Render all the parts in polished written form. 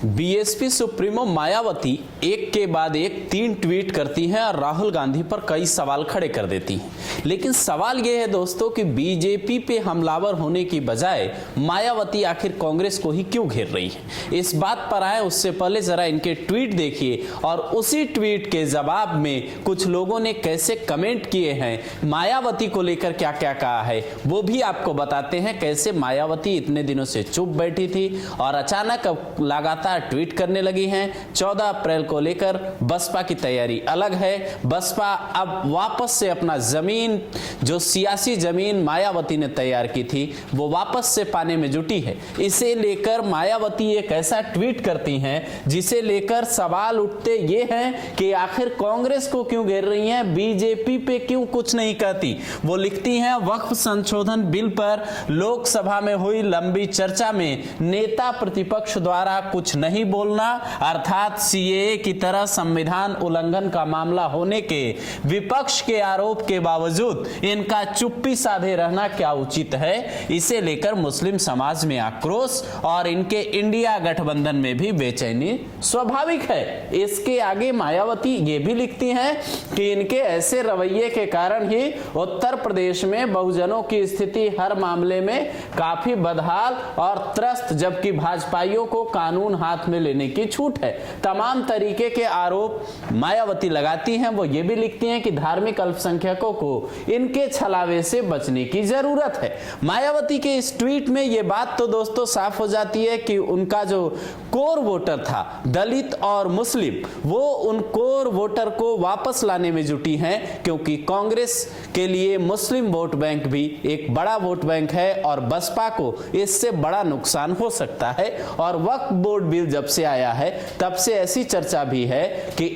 BSP supremo Mayawati एक के बाद एक 3 ट्वीट करती हैं और राहुल गांधी पर कई सवाल खड़े कर देती हैं। लेकिन सवाल यह है दोस्तों कि बीजेपी पे हमलावर होने की बजाय मायावती आखिर कांग्रेस को ही क्यों घेर रही है। इस बात पर आए उससे पहले जरा इनके ट्वीट देखिए और उसी ट्वीट के जवाब में कुछ लोगों ने कैसे कमेंट किए हैं, मायावती को लेकर क्या क्या कहा है वो भी आपको बताते हैं। कैसे मायावती इतने दिनों से चुप बैठी थी और अचानक अब लगातार ट्वीट करने लगी हैं। 14 अप्रैल को लेकर बसपा की तैयारी अलग है। बसपा अब वापस से अपना जमीन, जो सियासी जमीन मायावती ने तैयार की थी, वो वापस से पाने में जुटी है। इसे लेकर मायावती एक ऐसा ट्वीट करती हैं जिसे लेकर सवाल उठते ये हैं कि आखिर कांग्रेस को क्यों घेर रही हैं, बीजेपी पे क्यों कुछ नहीं कहती। वो लिखती हैं, वक्फ संशोधन बिल पर लोकसभा में हुई लंबी चर्चा में नेता प्रतिपक्ष द्वारा कुछ नहीं बोलना, अर्थात सीएए की तरह संविधान उल्लंघन का मामला होने के विपक्ष के आरोप के बावजूद इनका चुप्पी साधे रहना क्या उचित है। इसे लेकर मुस्लिम समाज में आक्रोश और इनके इंडिया गठबंधन में भी बेचैनी स्वाभाविक है। इसके आगे मायावती ये भी लिखती हैं कि इनके ऐसे रवैये के कारण ही उत्तर प्रदेश में बहुजनों की स्थिति हर मामले में काफी बदहाल और त्रस्त, जबकि भाजपाइयों को कानून हाथ में लेने की छूट है। तमाम तरीके के आरोप मायावती लगाती हैं। वो ये भी लिखती हैं कि धार्मिक अल्पसंख्यकों को इनके छलावे से बचने की जरूरत है। मायावती के इस ट्वीट में ये बात तो दोस्तों साफ हो जाती है कि उनका जो कोर वोटर था, दलित और मुस्लिम, वो उन कोर वोटर को वापस लाने में जुटी हैं, क्योंकि कांग्रेस के लिए मुस्लिम वोट बैंक भी एक बड़ा वोट बैंक है और बसपा को इससे बड़ा नुकसान हो सकता है। और वक्फ बोर्ड बिल जब से आया है तब से ऐसी चर्चा भी है कि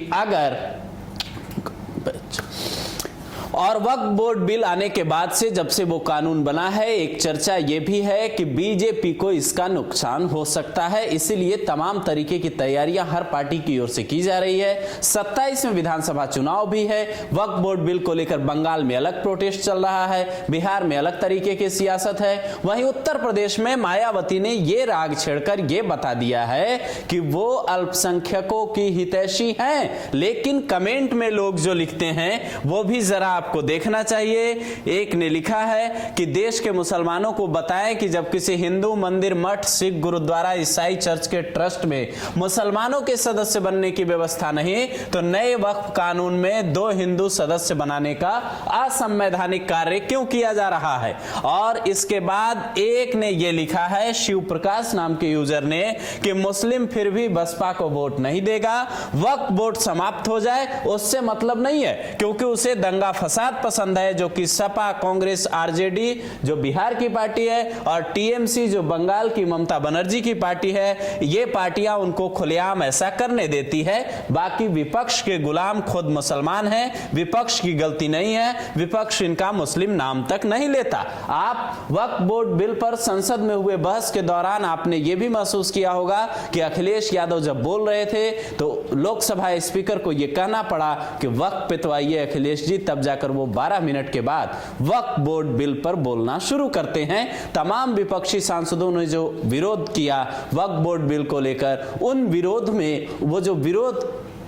और वक्फ बोर्ड बिल आने के बाद से जब से वो कानून बना है, एक चर्चा ये भी है कि बीजेपी को इसका नुकसान हो सकता है। इसीलिए तमाम तरीके की तैयारियां हर पार्टी की ओर से की जा रही है। 27वें विधानसभा चुनाव भी है। वक्फ बोर्ड बिल को लेकर बंगाल में अलग प्रोटेस्ट चल रहा है, बिहार में अलग तरीके की सियासत है। वहीं उत्तर प्रदेश में मायावती ने ये राग छेड़कर ये बता दिया है कि वो अल्पसंख्यकों की हितैषी हैं। लेकिन कमेंट में लोग जो लिखते हैं वो भी जरा आपको देखना चाहिए। एक ने लिखा है कि देश के मुसलमानों को बताएं कि जब किसी हिंदू मंदिर, मठ, सिख गुरुद्वारा, ईसाई चर्च के ट्रस्ट में मुसलमानों के सदस्य बनने की व्यवस्था नहीं, तो नए वक्फ कानून में 2 हिंदू सदस्य बनाने का असंवैधानिक कार्य क्यों किया जा रहा है। और इसके बाद एक ने यह लिखा है, शिव प्रकाश नाम के यूजर ने, कि मुस्लिम फिर भी बसपा को वोट नहीं देगा, वक्फ बोर्ड समाप्त हो जाए उससे मतलब नहीं है, क्योंकि उसे दंगा फसाद पसंद है, जो कि सपा, कांग्रेस, आरजेडी जो बिहार की पार्टी है और टीएमसी जो बंगाल की ममता बनर्जी की पार्टी है, ये पार्टियां उनको खुलेआम ऐसा करने देती है। बाकी विपक्ष के गुलाम खुद मुसलमान हैं, विपक्ष की गलती नहीं है, विपक्ष इनका मुस्लिम नाम तक नहीं लेता। आप वक्फ बोर्ड बिल पर संसद में हुए बहस के दौरान आपने ये भी महसूस किया होगा कि अखिलेश यादव जब बोल रहे थे तो लोकसभा स्पीकर को यह कहना पड़ा कि वक्फ पिटवाइए अखिलेश जी, तब जाकर वो 12 मिनट के बाद वक्फ बोर्ड बिल पर बोलना शुरू करते हैं। तमाम विपक्षी सांसदों ने जो विरोध किया वक्फ बोर्ड बिल को लेकर, उन विरोध में वो जो विरोध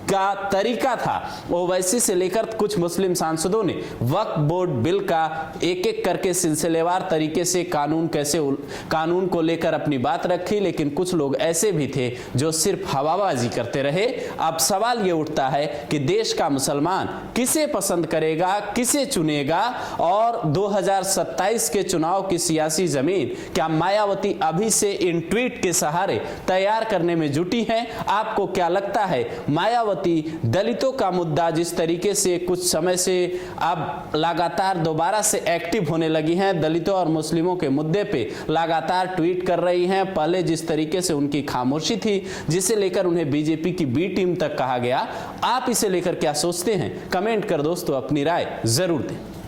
का तरीका था, ओवैसी से लेकर कुछ मुस्लिम सांसदों ने वक्फ बोर्ड बिल का एक एक करके सिलसिलेवार तरीके से कानून को लेकर अपनी बात रखी। लेकिन कुछ लोग ऐसे भी थे जो सिर्फ हवाबाजी करते रहे। अब सवाल ये उठता है कि देश का मुसलमान किसे पसंद करेगा, किसे चुनेगा, और 2027 के चुनाव की सियासी जमीन क्या मायावती अभी से इन ट्वीट के सहारे तैयार करने में जुटी है। आपको क्या लगता है, मायावती दलितों का मुद्दा जिस तरीके से कुछ समय से अब लगातार दोबारा से एक्टिव होने लगी हैं, दलितों और मुस्लिमों के मुद्दे पे लगातार ट्वीट कर रही हैं। पहले जिस तरीके से उनकी खामोशी थी, जिसे लेकर उन्हें बीजेपी की बी टीम तक कहा गया, आप इसे लेकर क्या सोचते हैं? कमेंट कर दोस्तों अपनी राय जरूर दें।